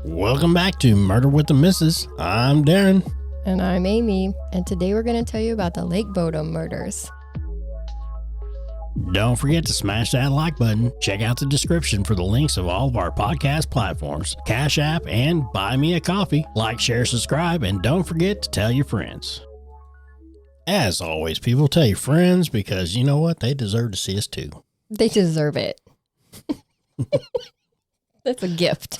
Welcome back to Murder with the Missus. I'm Darren. And I'm Amy, and today we're going to tell you about the Lake Bodom murders. Don't forget to smash that like button. Check out the description for the links of all of our podcast platforms, Cash App, and Buy Me a Coffee. Like, share, subscribe, and don't forget to tell your friends. As always, people, tell your friends because you know what? They deserve to see us too. They deserve it. That's a gift.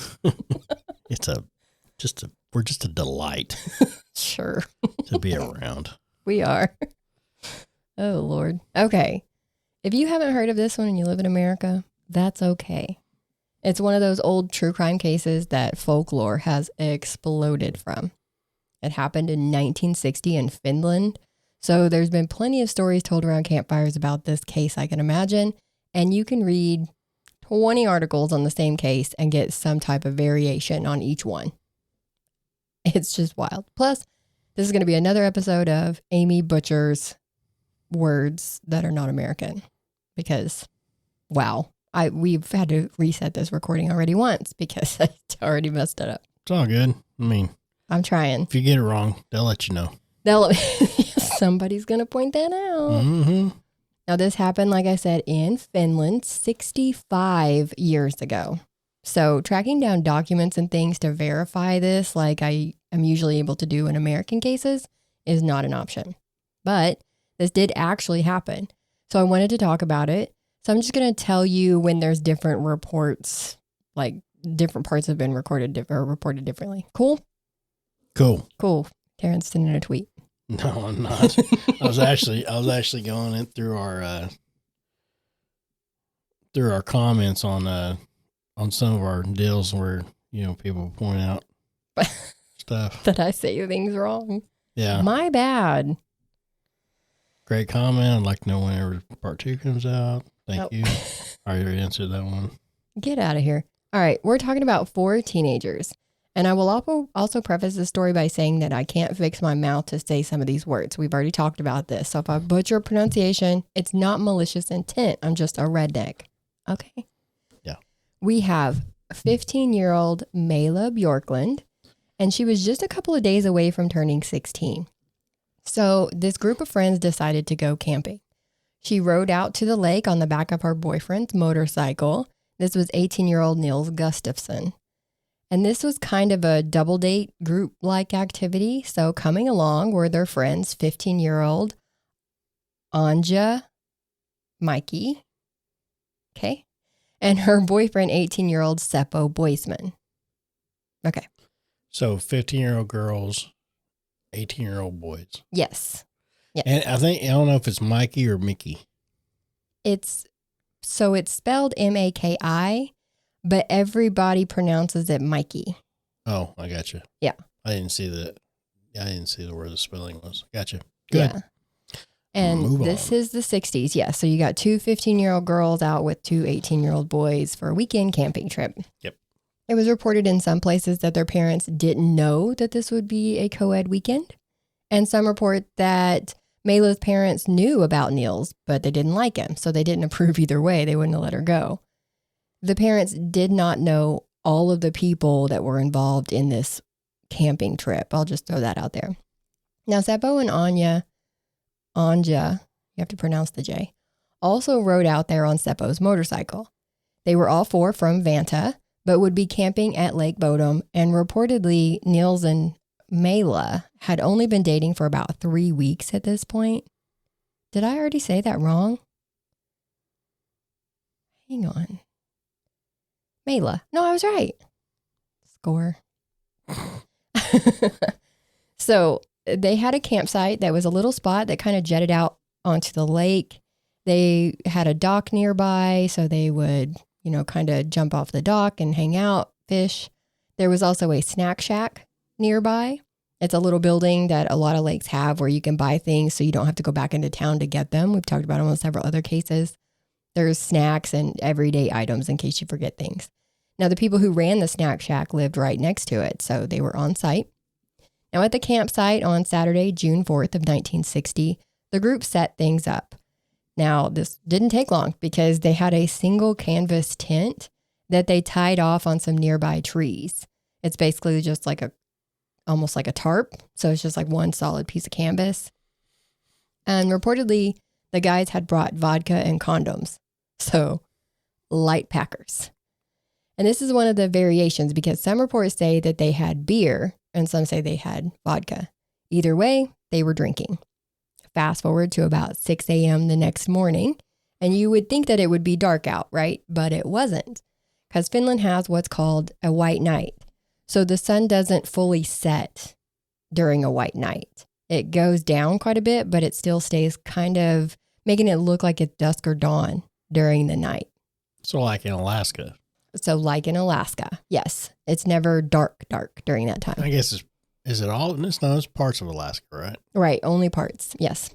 We're just a delight. Sure. To be around. We are. Oh, Lord. Okay. If you haven't heard of this one and you live in America, that's okay. It's one of those old true crime cases that folklore has exploded from. It happened in 1960 in Finland. So there's been plenty of stories told around campfires about this case, I can imagine. And you can read 20 articles on the same case and get some type of variation on each one. It's just wild. Plus, this is going to be another episode of Amy Butcher's words that are not American. Because, wow, we've had to reset this recording already once because I already messed it up. It's all good. I mean, I'm trying. If you get it wrong, they'll let you know. Somebody's going to point that out. Mm-hmm. Now, this happened, like I said, in Finland 65 years ago. So tracking down documents and things to verify this, like I am usually able to do in American cases, is not an option. But this did actually happen. So I wanted to talk about it. So I'm just going to tell you when there's different reports, like different parts have been reported differently. Cool? Cool. Taryn's sending a tweet. No, I'm not. I was actually going in through our comments on some of our deals where, people point out stuff. That I say things wrong. Yeah. My bad. Great comment. I'd like to know whenever part 2 comes out. Thank you. I already answered that one. Get out of here. All right. We're talking about 4 teenagers. And I will also preface this story by saying that I can't fix my mouth to say some of these words. We've already talked about this. So if I butcher pronunciation, it's not malicious intent. I'm just a redneck. Okay. Yeah. We have 15-year-old Mela Bjorklund, and she was just a couple of days away from turning 16. So this group of friends decided to go camping. She rode out to the lake on the back of her boyfriend's motorcycle. This was 18-year-old Nils Gustafsson. And this was kind of a double date group-like activity. So coming along were their friends, 15-year-old Anja Mikey, okay, and her boyfriend, 18-year-old Seppo Boisman. Okay. So 15-year-old girls, 18-year-old boys. Yes. And I don't know if it's Mikey or Mickey. It's spelled M-A-K-I, but everybody pronounces it Mikey. Oh, I got you. Yeah. I didn't see that. I didn't see where the spelling was. Gotcha. Good. Yeah. And this is the 60s. Yeah. So you got 2 15-year-old girls out with 2 18-year-old boys for a weekend camping trip. Yep. It was reported in some places that their parents didn't know that this would be a co-ed weekend. And some report that Mela's parents knew about Niels, but they didn't like him. So they didn't approve either way. They wouldn't have let her go. The parents did not know all of the people that were involved in this camping trip. I'll just throw that out there. Now, Seppo and Anja, you have to pronounce the J, also rode out there on Seppo's motorcycle. They were all 4 from Vanta, but would be camping at Lake Bodom, and reportedly Niels and Mela had only been dating for about 3 weeks at this point. Did I already say that wrong? Hang on. Mela. No, I was right. Score. So they had a campsite that was a little spot that kind of jetted out onto the lake. They had a dock nearby, so they would, kind of jump off the dock and hang out, fish. There was also a snack shack nearby. It's a little building that a lot of lakes have where you can buy things so you don't have to go back into town to get them. We've talked about them on several other cases. There's snacks and everyday items in case you forget things. Now, the people who ran the snack shack lived right next to it, so they were on site. Now, at the campsite on Saturday, June 4th of 1960, the group set things up. Now, this didn't take long because they had a single canvas tent that they tied off on some nearby trees. It's basically just like almost like a tarp. So it's just like one solid piece of canvas. And reportedly, the guys had brought vodka and condoms. So light packers. And this is one of the variations because some reports say that they had beer and some say they had vodka. Either way, they were drinking. Fast forward to about 6 a.m. the next morning, and you would think that it would be dark out, right? But it wasn't, because Finland has what's called a white night. So the sun doesn't fully set during a white night. It goes down quite a bit, but it still stays kind of making it look like it's dusk or dawn during the night. So like in Alaska. So like in Alaska, yes. It's never dark during that time. I guess is it all? No, it's parts of Alaska, right? Right, only parts, yes.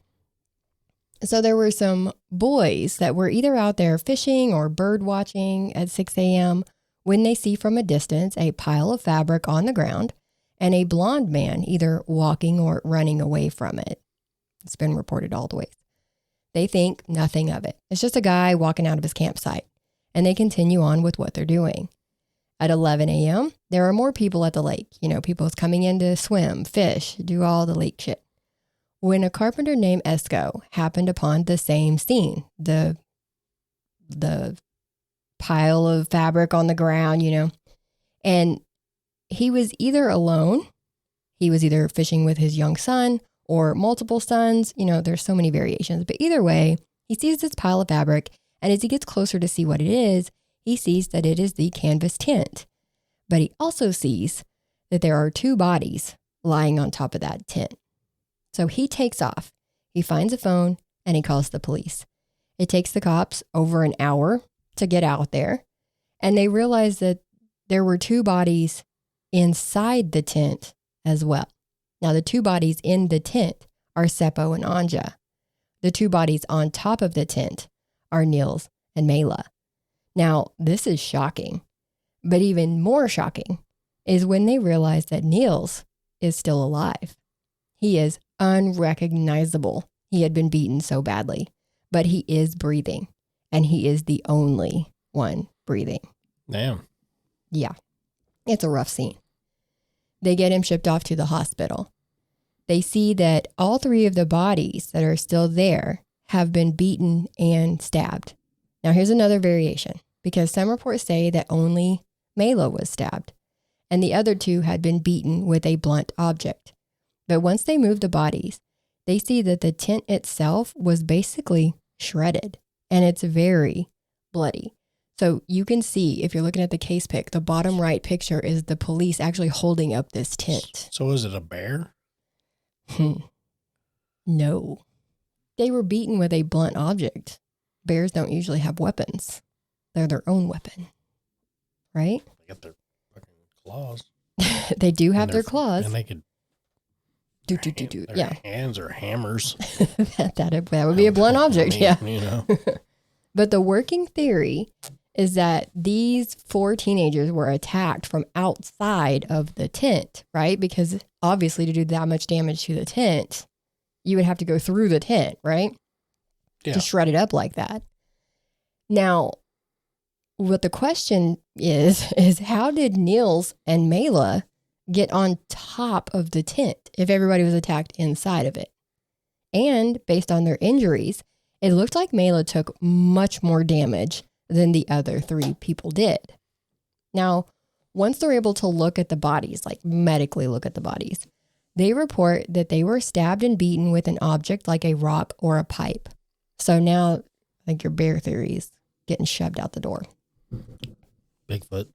So there were some boys that were either out there fishing or bird watching at 6 a.m. when they see from a distance a pile of fabric on the ground and a blonde man either walking or running away from it. It's been reported all the ways. They think nothing of it. It's just a guy walking out of his campsite, and they continue on with what they're doing. At 11 a.m., there are more people at the lake. People's coming in to swim, fish, do all the lake shit. When a carpenter named Esko happened upon the same scene, the pile of fabric on the ground, and he was either alone, he was either fishing with his young son or multiple sons. There's so many variations, but either way, he sees this pile of fabric, and as he gets closer to see what it is, he sees that it is the canvas tent. But he also sees that there are 2 bodies lying on top of that tent. So he takes off. He finds a phone and he calls the police. It takes the cops over an hour to get out there. And they realize that there were 2 bodies inside the tent as well. Now, the 2 bodies in the tent are Seppo and Anja. The 2 bodies on top of the tent are Niels and Mela. Now, this is shocking, but even more shocking is when they realize that Niels is still alive. He is unrecognizable. He had been beaten so badly, but he is breathing, and he is the only one breathing. Damn. Yeah, it's a rough scene. They get him shipped off to the hospital. They see that all 3 of the bodies that are still there have been beaten and stabbed. Now, here's another variation, because some reports say that only Mela was stabbed, and the other 2 had been beaten with a blunt object. But once they move the bodies, they see that the tent itself was basically shredded, and it's very bloody. So you can see, if you're looking at the case pic, the bottom right picture is the police actually holding up this tent. So is it a bear? No. They were beaten with a blunt object. Bears don't usually have weapons. They're their own weapon, right? They got their fucking claws. They do have their claws. And they could Their yeah. Hands are hammers. that would be a blunt object, yeah. You know. But the working theory is that these 4 teenagers were attacked from outside of the tent, right? Because obviously to do that much damage to the tent, you would have to go through the tent, right? Yeah. To shred it up like that. Now, what the question is how did Niels and Mela get on top of the tent if everybody was attacked inside of it? And based on their injuries, it looked like Mela took much more damage than the other 3 people did. Now, once they're able to look at the bodies, like medically look at the bodies, they report that they were stabbed and beaten with an object like a rock or a pipe. So now, I think your bear theory is getting shoved out the door. Bigfoot.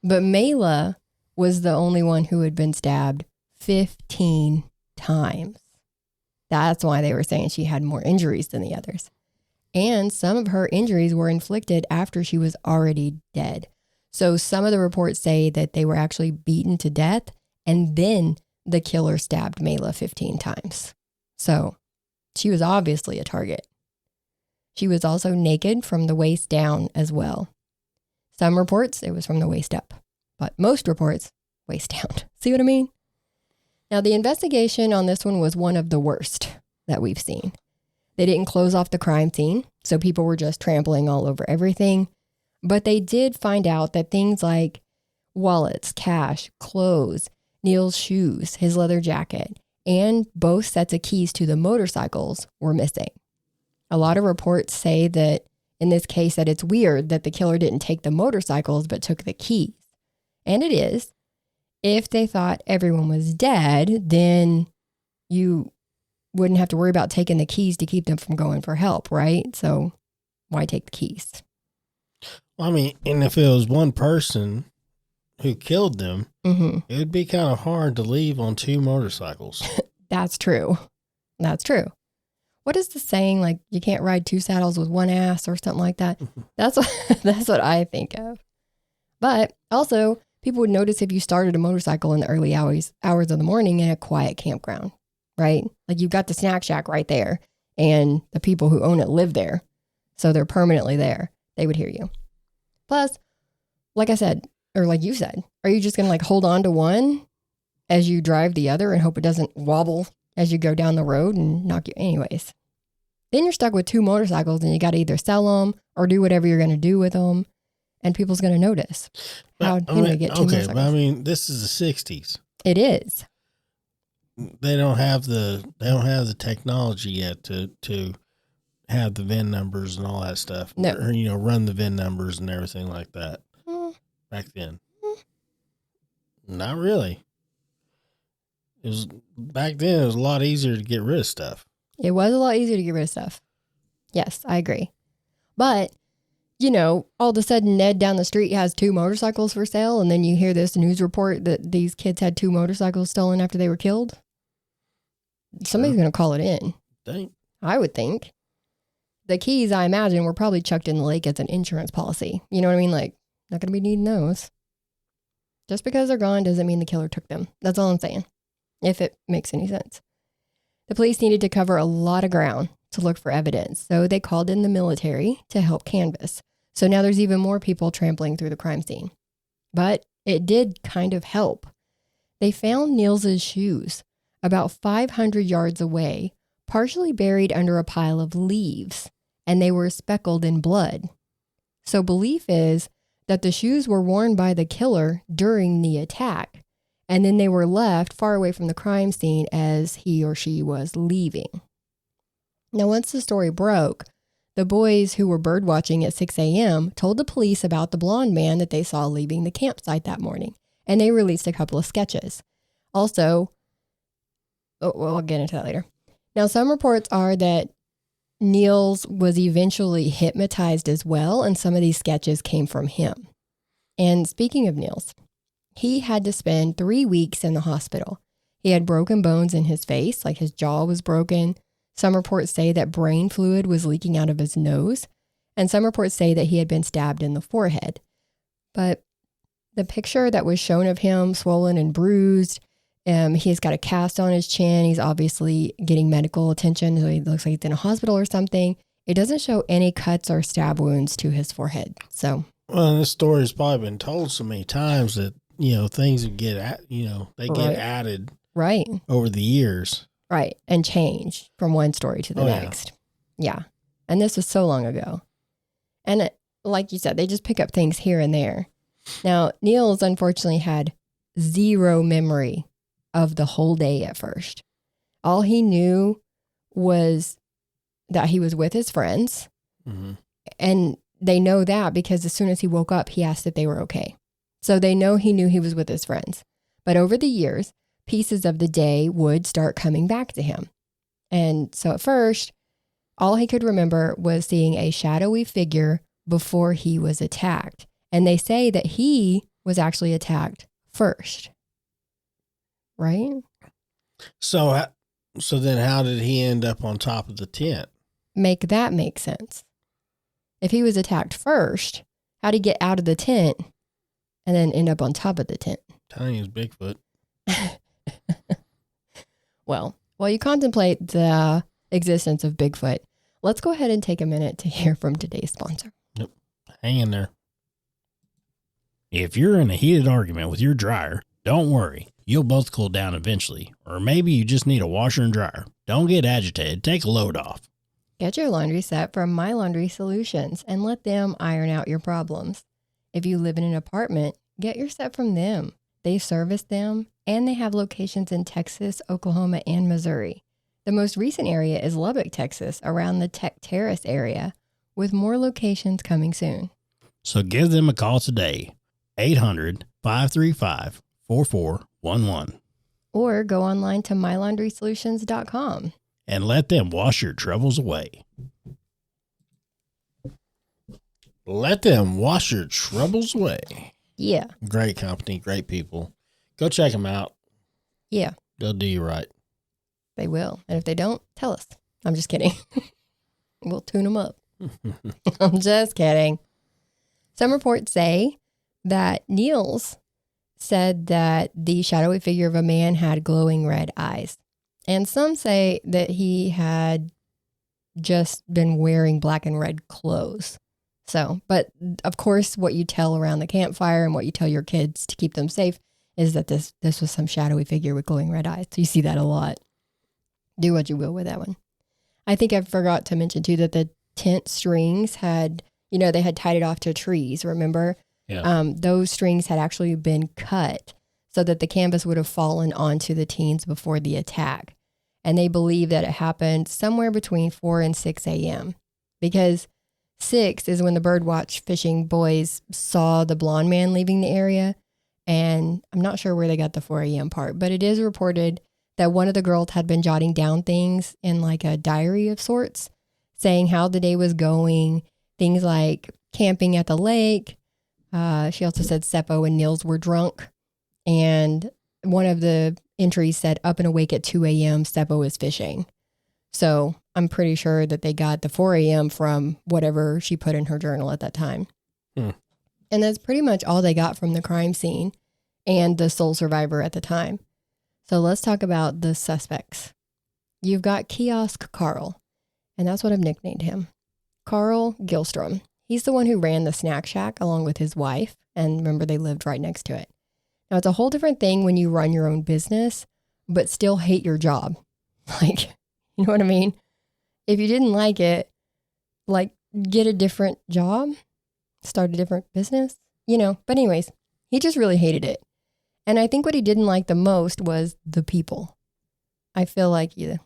But Mela was the only one who had been stabbed 15 times. That's why they were saying she had more injuries than the others. And some of her injuries were inflicted after she was already dead. So some of the reports say that they were actually beaten to death, and then the killer stabbed Mela 15 times. So she was obviously a target. She was also naked from the waist down as well. Some reports it was from the waist up, but most reports waist down. See what I mean? Now, the investigation on this one was one of the worst that we've seen. They didn't close off the crime scene, so people were just trampling all over everything. But they did find out that things like wallets, cash, clothes, Neil's shoes, his leather jacket, and both sets of keys to the motorcycles were missing. A lot of reports say that in this case that it's weird that the killer didn't take the motorcycles but took the keys. And it is. If they thought everyone was dead, then you wouldn't have to worry about taking the keys to keep them from going for help, right? So why take the keys? I mean, and if it was one person who killed them, it would be kind of hard to leave on two motorcycles. That's true. That's true. What is the saying? Like, you can't ride two saddles with one ass or something like that. That's what I think of. But also, people would notice if you started a motorcycle in the early hours of the morning in a quiet campground, right? Like, you've got the snack shack right there, and the people who own it live there. So they're permanently there. They would hear you. Plus, like I said, or like you said, are you just going to like hold on to one as you drive the other and hope it doesn't wobble as you go down the road and knock you? Anyways, then you're stuck with two motorcycles and you got to either sell them or do whatever you're going to do with them. And people's going to notice. How did we get two motorcycles? But I mean, this is the 60s. It is. They don't have the technology yet to have the VIN numbers and all that stuff. No. Or, run the VIN numbers and everything like that. Back then. Not really. Back then it was a lot easier to get rid of stuff. It was a lot easier to get rid of stuff. Yes, I agree. But, all of a sudden Ned down the street has two motorcycles for sale, and then you hear this news report that these kids had two motorcycles stolen after they were killed. Somebody's going to call it in. Think. I would think. The keys, I imagine, were probably chucked in the lake as an insurance policy. You know what I mean? Like, not going to be needing those. Just because they're gone doesn't mean the killer took them. That's all I'm saying, if it makes any sense. The police needed to cover a lot of ground to look for evidence, so they called in the military to help canvass. So now there's even more people trampling through the crime scene. But it did kind of help. They found Niels's shoes about 500 yards away, partially buried under a pile of leaves, and they were speckled in blood. So belief is that the shoes were worn by the killer during the attack, and then they were left far away from the crime scene as he or she was leaving. Now, once the story broke, the boys who were bird watching at 6 a.m. told the police about the blonde man that they saw leaving the campsite that morning, and they released a couple of sketches. Also, I'll get into that later. Now, some reports are that Niels was eventually hypnotized as well, and some of these sketches came from him. And speaking of Niels, he had to spend 3 weeks in the hospital. He had broken bones in his face, like his jaw was broken. Some reports say that brain fluid was leaking out of his nose, and some reports say that he had been stabbed in the forehead. But the picture that was shown of him swollen and bruised, he's got a cast on his chin. He's obviously getting medical attention, so he looks like he's in a hospital or something. It doesn't show any cuts or stab wounds to his forehead. So, well, this story has probably been told so many times that things would get get added right over the years. Right. And change from one story to the next. Yeah. And this was so long ago. And like you said, they just pick up things here and there. Now, Niels unfortunately had zero memory of the whole day at first. All he knew was that he was with his friends. Mm-hmm. And they know that because as soon as he woke up, he asked if they were okay. So they know he knew he was with his friends. But over the years, pieces of the day would start coming back to him. And so at first, all he could remember was seeing a shadowy figure before he was attacked. And they say that he was actually attacked first. Right? So then how did he end up on top of the tent? Make that make sense. If he was attacked first, how'd he get out of the tent and then end up on top of the tent? Tiny as Bigfoot. Well, while you contemplate the existence of Bigfoot, let's go ahead and take a minute to hear from today's sponsor. Yep. Hang in there. If you're in a heated argument with your dryer, don't worry. You'll both cool down eventually. Or maybe you just need a washer and dryer. Don't get agitated. Take a load off. Get your laundry set from My Laundry Solutions and let them iron out your problems. If you live in an apartment, Get your stuff from them. They service them, and they have locations in Texas, Oklahoma, and Missouri. The most recent area is Lubbock, Texas, around the Tech Terrace area, with more locations coming soon. So give them a call today, 800-535-4411. Or go online to mylaundrysolutions.com. And let them wash your troubles away. Let them wash your troubles away. Yeah. Great company, great people. Go check them out. Yeah. They'll do you right. They will. And if they don't, tell us. I'm just kidding. We'll tune them up. I'm just kidding. Some reports say that Niels said that the shadowy figure of a man had glowing red eyes. And some say that he had just been wearing black and red clothes. So, but of course, what you tell around the campfire and what you tell your kids to keep them safe is that this was some shadowy figure with glowing red eyes. So you see that a lot. Do what you will with that one. I think I forgot to mention too that the tent strings had, they had tied it off to trees, remember? Yeah. Those strings had actually been cut so that the canvas would have fallen onto the teens before the attack. And they believe that it happened somewhere between 4 and 6 a.m. because 6 is when the birdwatch fishing boys saw the blonde man leaving the area. And I'm not sure where they got the 4 a.m. part, but it is reported that one of the girls had been jotting down things in like a diary of sorts, saying how the day was going, things like camping at the lake. She also said Seppo and Niels were drunk. And one of the entries said up and awake at 2 a.m. Seppo was fishing. So I'm pretty sure that they got the 4 a.m. from whatever she put in her journal at that time. And that's pretty much all they got from the crime scene and the sole survivor at the time. So let's talk about the suspects. You've got Kiosk Carl, and that's what I've nicknamed him. Carl Gilstrom. He's the one who ran the snack shack along with his wife. And remember, they lived right next to it. Now, it's a whole different thing when you run your own business, but still hate your job. Like, you know what I mean? If you didn't like it, like, get a different job, start a different business, But anyways, he just really hated it. And I think what he didn't like the most was the people. I feel like you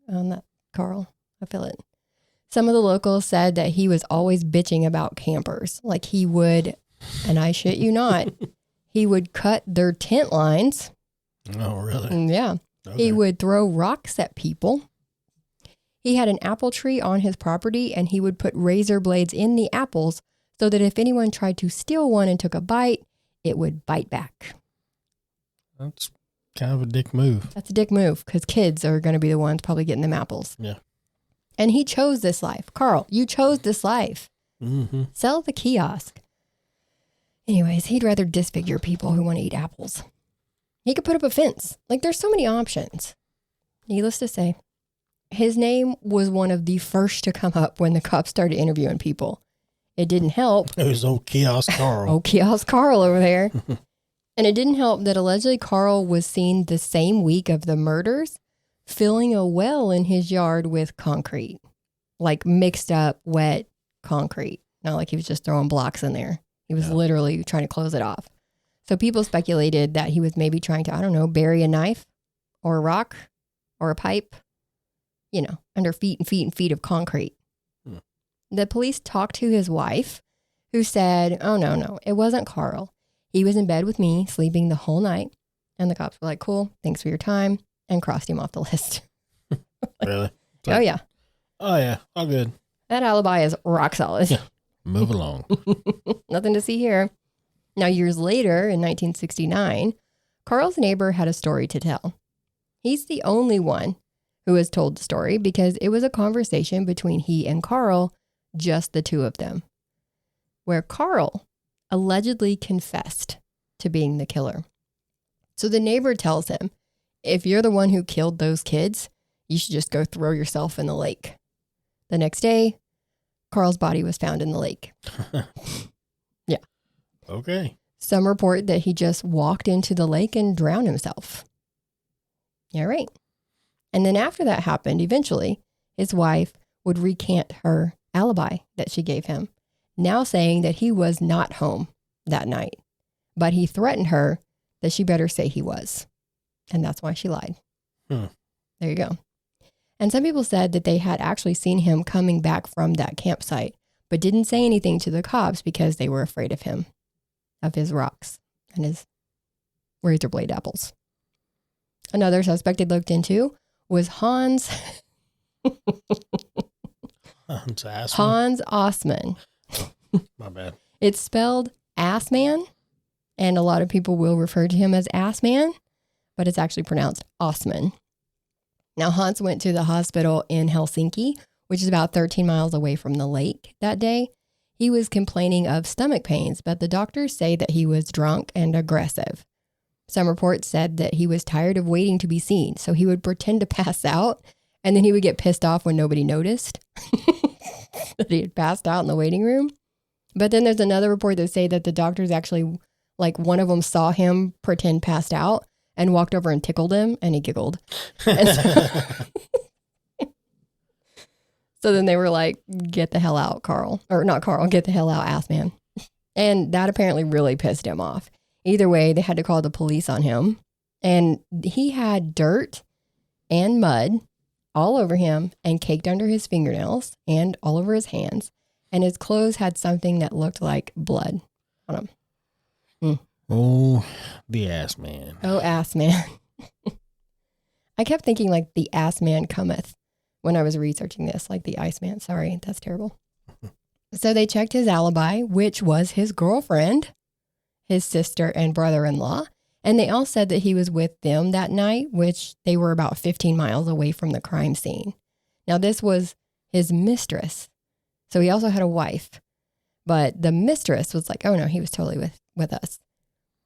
on that, Carl. I feel it. Some of the locals said that he was always bitching about campers. Like he would, and I shit you not, he would cut their tent lines. Oh, really? Yeah. Okay. He would throw rocks at people. He had an apple tree on his property, and he would put razor blades in the apples so that if anyone tried to steal one and took a bite, it would bite back. That's kind of a dick move. That's a dick move because kids are going to be the ones probably getting them apples. Yeah. And he chose this life. Carl, you chose this life. Mm-hmm. Sell the kiosk. Anyways, he'd rather disfigure people who want to eat apples. He could put up a fence. Like, there's so many options. Needless to say, his name was one of the first to come up when the cops started interviewing people. It didn't help. It was old Kiosk Carl. Old Kiosk Carl over there. And it didn't help that allegedly Carl was seen the same week of the murders filling a well in his yard with concrete. Like mixed up, wet concrete. Not like he was just throwing blocks in there. He was literally trying to close it off. So people speculated that he was maybe trying to, bury a knife or a rock or a pipe, under feet and feet and feet of concrete. The police talked to his wife, who said, oh, no, it wasn't Carl. He was in bed with me, sleeping the whole night. And the cops were like, cool, thanks for your time, and crossed him off the list. Really? Oh, yeah. Oh, yeah. All good. That alibi is rock solid. Yeah. Move along. Nothing to see here. Now, years later, in 1969, Carl's neighbor had a story to tell. He's the only one who has told the story because it was a conversation between he and Carl, just the two of them, where Carl allegedly confessed to being the killer. So the neighbor tells him, if you're the one who killed those kids, you should just go throw yourself in the lake. The next day, Carl's body was found in the lake. Yeah. Okay. Some report that he just walked into the lake and drowned himself. Yeah, right. And then after that happened, eventually, his wife would recant her alibi that she gave him, now saying that he was not home that night. but he threatened her that she better say he was. And that's why she lied. There you go. And some people said that they had actually seen him coming back from that campsite, but didn't say anything to the cops because they were afraid of him, of his rocks and his razor blade apples. Another suspect they looked into was Hans Osman. My bad. It's spelled Assman, and a lot of people will refer to him as Assman, but it's actually pronounced Osman. Now, Hans went to the hospital in Helsinki, which is about 13 miles away from the lake that day. He was complaining of stomach pains, but the doctors say that he was drunk and aggressive. Some reports said that he was tired of waiting to be seen, so he would pretend to pass out, and then he would get pissed off when nobody noticed that he had passed out in the waiting room. But then there's another report that say that the doctors actually, like one of them saw him pretend passed out and walked over and tickled him, and he giggled. And so then they were like, get the hell out, Carl. Or not Carl, get the hell out, ass man. And that apparently really pissed him off. Either way, they had to call the police on him. And he had dirt and mud all over him and caked under his fingernails and all over his hands. And his clothes had something that looked like blood on them. Oh, the ass man. Oh, ass man. I kept thinking like the ass man cometh when I was researching this, like the Iceman. Sorry, that's terrible. So they checked his alibi, which was his girlfriend, his sister, and brother-in-law. And they all said that he was with them that night, which they were about 15 miles away from the crime scene. Now, this was his mistress. So he also had a wife. But the mistress was like, oh, no, he was totally with us.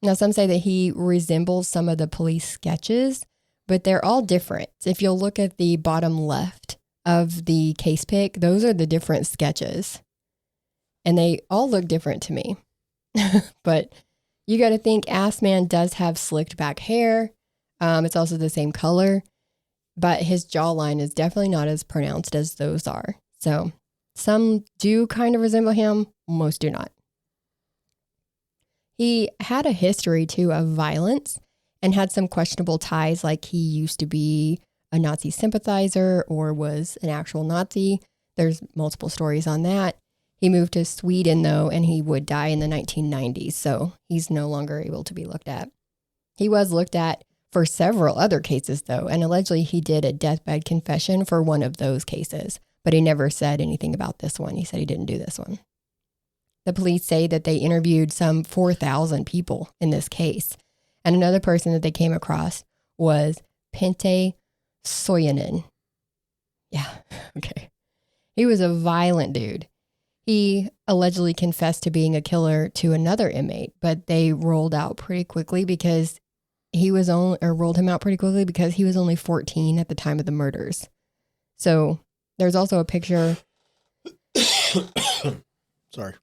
Now, some say that he resembles some of the police sketches, but they're all different. If you'll look at the bottom left of the case pick, those are the different sketches. And they all look different to me. But you got to think Ass Man does have slicked back hair. It's also the same color, but his jawline is definitely not as pronounced as those are. So some do kind of resemble him. Most do not. He had a history, too, of violence and had some questionable ties, like he used to be a Nazi sympathizer or was an actual Nazi. There's multiple stories on that. He moved to Sweden, though, and he would die in the 1990s, so he's no longer able to be looked at. He was looked at for several other cases, though, and allegedly he did a deathbed confession for one of those cases, but he never said anything about this one. He said he didn't do this one. The police say that they interviewed some 4,000 people in this case. And another person that they came across was Pente Soyanen. Yeah, okay. He was a violent dude. He allegedly confessed to being a killer to another inmate, but they rolled out pretty quickly because he was rolled him out pretty quickly because he was only 14 at the time of the murders. So there's also a picture. Sorry.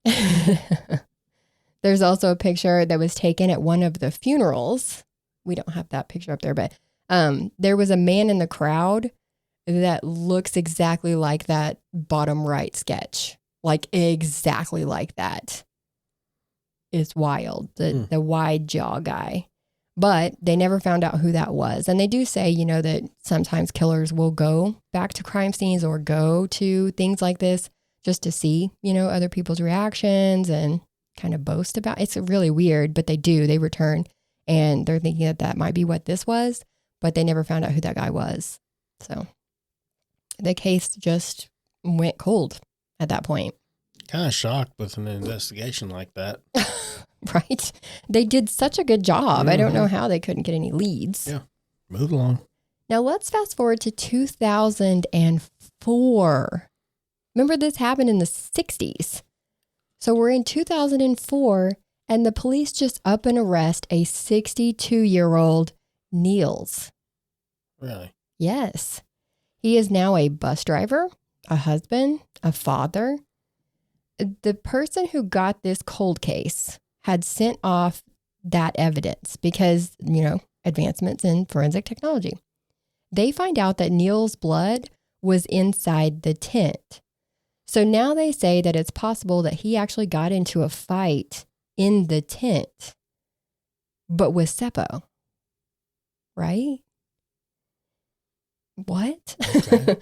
There's also a picture that was taken at one of the funerals. We don't have that picture up there, but there was a man in the crowd that looks exactly like that bottom right sketch. Like exactly like that. It's wild. The wide jaw guy. But they never found out who that was. And they do say, that sometimes killers will go back to crime scenes or go to things like this just to see, other people's reactions and kind of boast about it. It's really weird, but they do. They return and they're thinking that might be what this was, but they never found out who that guy was. So the case just went cold at that point. Kind of shocked with an investigation like that. Right? They did such a good job. Mm-hmm. I don't know how they couldn't get any leads. Yeah. Move along. Now let's fast forward to 2004. Remember, this happened in the 60s. So we're in 2004, and the police just up and arrest a 62-year-old Niels. Really? Yes. He is now a bus driver, a husband, a father. The person who got this cold case had sent off that evidence because, advancements in forensic technology. They find out that Niels' blood was inside the tent. So now they say that it's possible that he actually got into a fight in the tent but with Seppo. Right? What? Okay.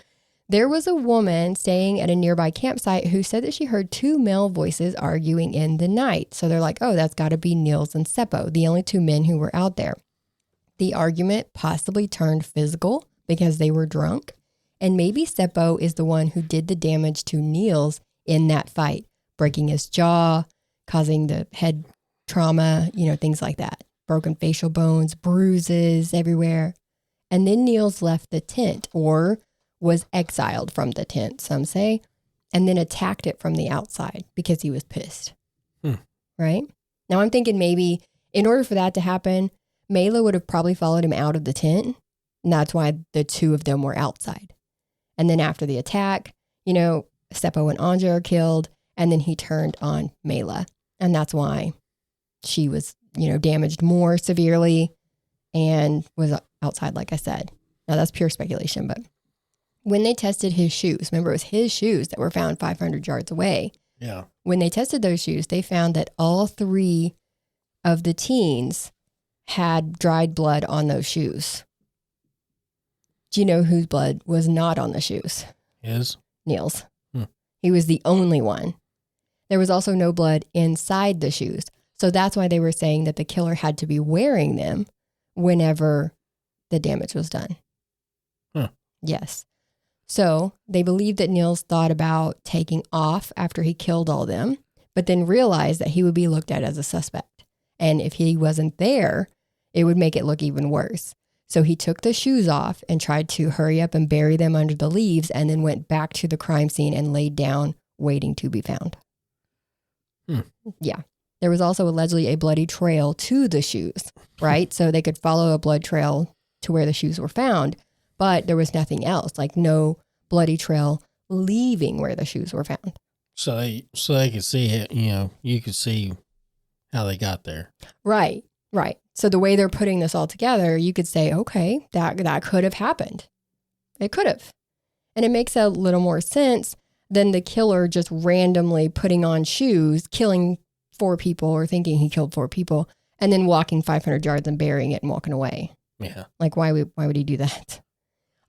There was a woman staying at a nearby campsite who said that she heard two male voices arguing in the night. So they're like, oh, that's got to be Niels and Seppo, the only two men who were out there. The argument possibly turned physical because they were drunk. And maybe Seppo is the one who did the damage to Niels in that fight, breaking his jaw, causing the head trauma, things like that. Broken facial bones, bruises everywhere. And then Niels left the tent, or was exiled from the tent, some say, and then attacked it from the outside because he was pissed. Right? Now I'm thinking maybe in order for that to happen, Mela would have probably followed him out of the tent. And that's why the two of them were outside. And then after the attack, Seppo and Anja are killed. And then he turned on Mela. And that's why she was, damaged more severely and was outside, like I said. Now that's pure speculation, but when they tested his shoes, remember it was his shoes that were found 500 yards away. Yeah. When they tested those shoes, they found that all three of the teens had dried blood on those shoes. Do you know whose blood was not on the shoes? His? Niels. He was the only one. There was also no blood inside the shoes. So that's why they were saying that the killer had to be wearing them whenever the damage was done. Yes. So they believed that Niels thought about taking off after he killed all them, but then realized that he would be looked at as a suspect. And if he wasn't there, it would make it look even worse. So he took the shoes off and tried to hurry up and bury them under the leaves, and then went back to the crime scene and laid down waiting to be found. Yeah. There was also allegedly a bloody trail to the shoes, right? So they could follow a blood trail to where the shoes were found, but there was nothing else, like no bloody trail leaving where the shoes were found. So they could see it, you could see how they got there. Right. So the way they're putting this all together, you could say, okay, that could have happened. It could have. And it makes a little more sense than the killer just randomly putting on shoes, killing 4 people or thinking he killed 4 people, and then walking 500 yards and burying it and walking away. Yeah. Like, why would he do that?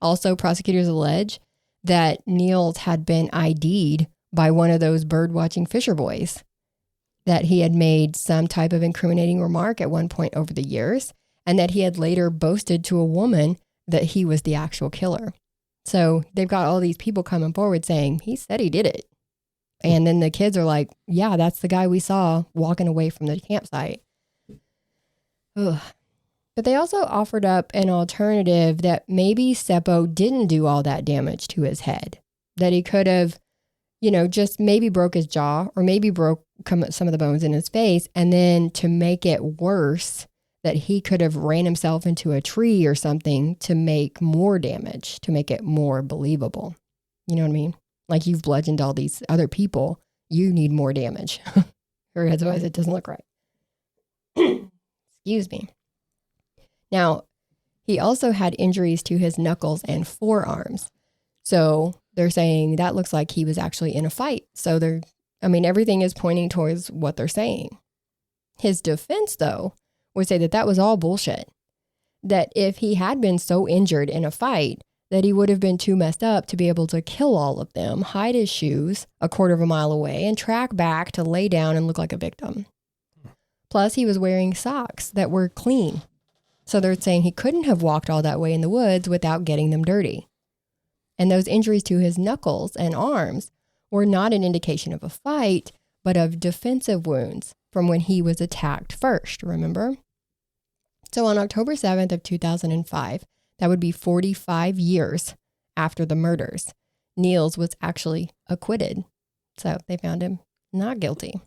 Also, prosecutors allege that Niels had been ID'd by one of those bird-watching fisher boys, that he had made some type of incriminating remark at one point over the years, and that he had later boasted to a woman that he was the actual killer. So they've got all these people coming forward saying, he said he did it. And then the kids are like, yeah, that's the guy we saw walking away from the campsite. Ugh. But they also offered up an alternative that maybe Seppo didn't do all that damage to his head, that he could have, just maybe broke his jaw or maybe broke some of the bones in his face. And then to make it worse, that he could have ran himself into a tree or something to make more damage, to make it more believable. You know what I mean? Like, you've bludgeoned all these other people. You need more damage. Or otherwise it doesn't look right. Excuse me. Now, he also had injuries to his knuckles and forearms. So they're saying that looks like he was actually in a fight. So everything is pointing towards what they're saying. His defense, though, would say that that was all bullshit. That if he had been so injured in a fight, that he would have been too messed up to be able to kill all of them, hide his shoes a quarter of a mile away, and track back to lay down and look like a victim. Plus, he was wearing socks that were clean. So they're saying he couldn't have walked all that way in the woods without getting them dirty. And those injuries to his knuckles and arms were not an indication of a fight, but of defensive wounds from when he was attacked first, remember? So on October 7th of 2005, that would be 45 years after the murders, Niels was actually acquitted. So they found him not guilty.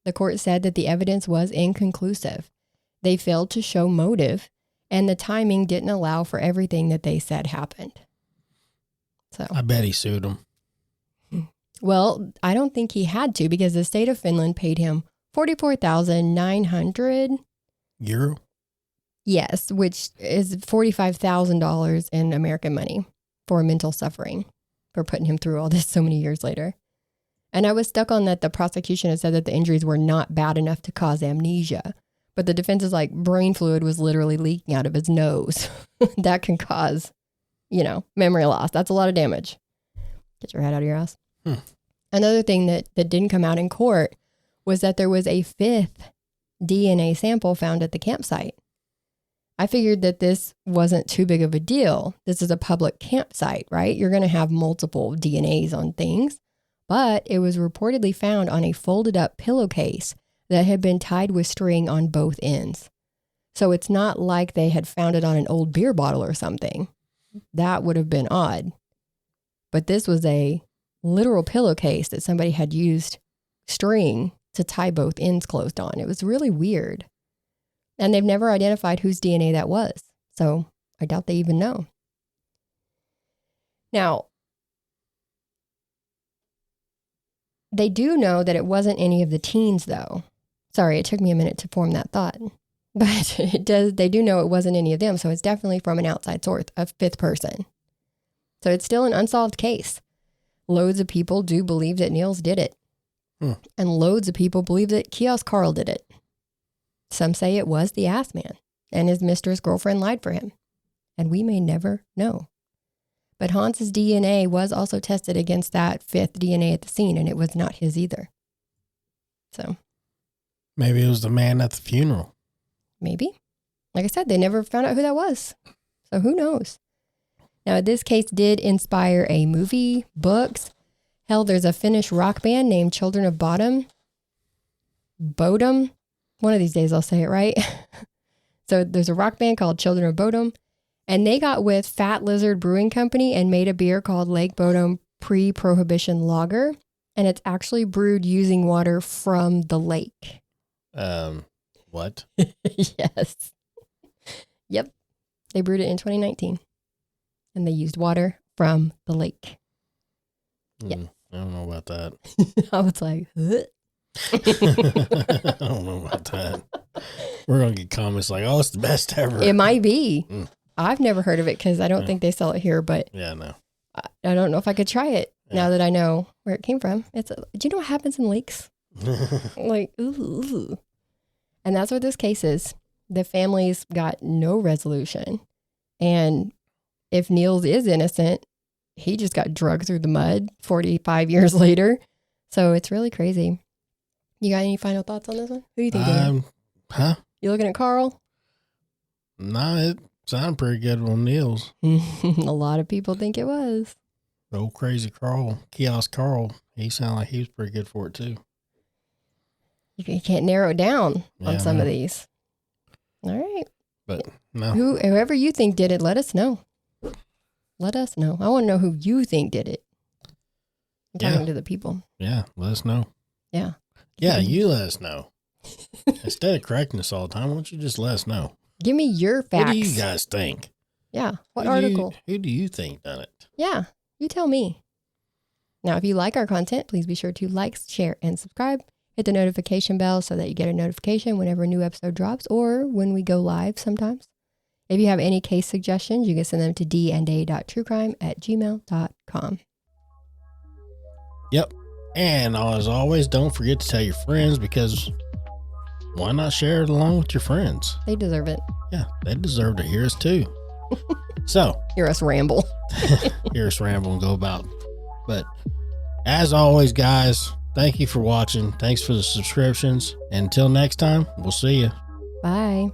The court said that the evidence was inconclusive. They failed to show motive, and the timing didn't allow for everything that they said happened. So I bet he sued him. Well, I don't think he had to, because the state of Finland paid him 44,900 euro. Yes, which is $45,000 in American money for mental suffering, for putting him through all this so many years later. And I was stuck on that the prosecution had said that the injuries were not bad enough to cause amnesia, But the defense is like brain fluid was literally leaking out of his nose. That can cause, memory loss. That's a lot of damage. Get your head out of your ass. Another thing that didn't come out in court was that there was a 5th DNA sample found at the campsite. I figured that this wasn't too big of a deal. This is a public campsite, right? You're going to have multiple DNAs on things. But it was reportedly found on a folded up pillowcase that had been tied with string on both ends. So it's not like they had found it on an old beer bottle or something. That would have been odd. But this was a literal pillowcase that somebody had used string to tie both ends closed on. It was really weird. And they've never identified whose DNA that was. So I doubt they even know. Now, they do know that it wasn't any of the teens, though. Sorry, it took me a minute to form that thought. But they do know it wasn't any of them. So it's definitely from an outside source, a 5th person. So it's still an unsolved case. Loads of people do believe that Niels did it. And loads of people believe that Kiosk Carl did it. Some say it was the ass man and his mistress girlfriend lied for him. And we may never know. But Hans's DNA was also tested against that 5th DNA at the scene, and it was not his either. So. Maybe it was the man at the funeral. Maybe. Like I said, they never found out who that was. So who knows? Now, this case did inspire a movie, books. Hell, there's a Finnish rock band named Children of Bodom. Bodom. One of these days I'll say it right. So there's a rock band called Children of Bodom. And they got with Fat Lizard Brewing Company and made a beer called Lake Bodom Pre-Prohibition Lager. And it's actually brewed using water from the lake. What? Yes. Yep. They brewed it in 2019. And they used water from the lake. Yeah. I don't know about that. I was like, huh? I don't know about that. We're going to get comments like, oh, it's the best ever. It might be. I've never heard of it because I don't think they sell it here, but yeah, no. I don't know if I could try it now that I know where it came from. Do you know what happens in lakes? Like, ooh. And that's what this case is. The family's got no resolution. And if Niels is innocent, he just got drugged through the mud 45 years later. So it's really crazy. You got any final thoughts on this one? Who do you think did it? Huh? You looking at Carl? Nah, it sounded pretty good on Niels. A lot of people think it was. Old crazy Carl, Kiosk Carl, he sounded like he was pretty good for it too. You can't narrow it down on some of these. All right. But no. Whoever you think did it, let us know. Let us know. I want to know who you think did it. I'm talking to the people. Yeah, let us know. Yeah. Yeah, you let us know. Instead of correcting us all the time, why don't you just let us know? Give me your facts. What do you guys think? Yeah. What article? Who do you think done it? Yeah. You tell me. Now, if you like our content, please be sure to like, share, and subscribe. Hit the notification bell so that you get a notification whenever a new episode drops or when we go live sometimes. If you have any case suggestions, you can send them to dnda.truecrime@gmail.com. Yep. And as always, don't forget to tell your friends because why not share it along with your friends? They deserve it. Yeah, they deserve to hear us too. So, hear us ramble. Hear us ramble and go about. But as always, guys, thank you for watching. Thanks for the subscriptions. And until next time, we'll see you. Bye.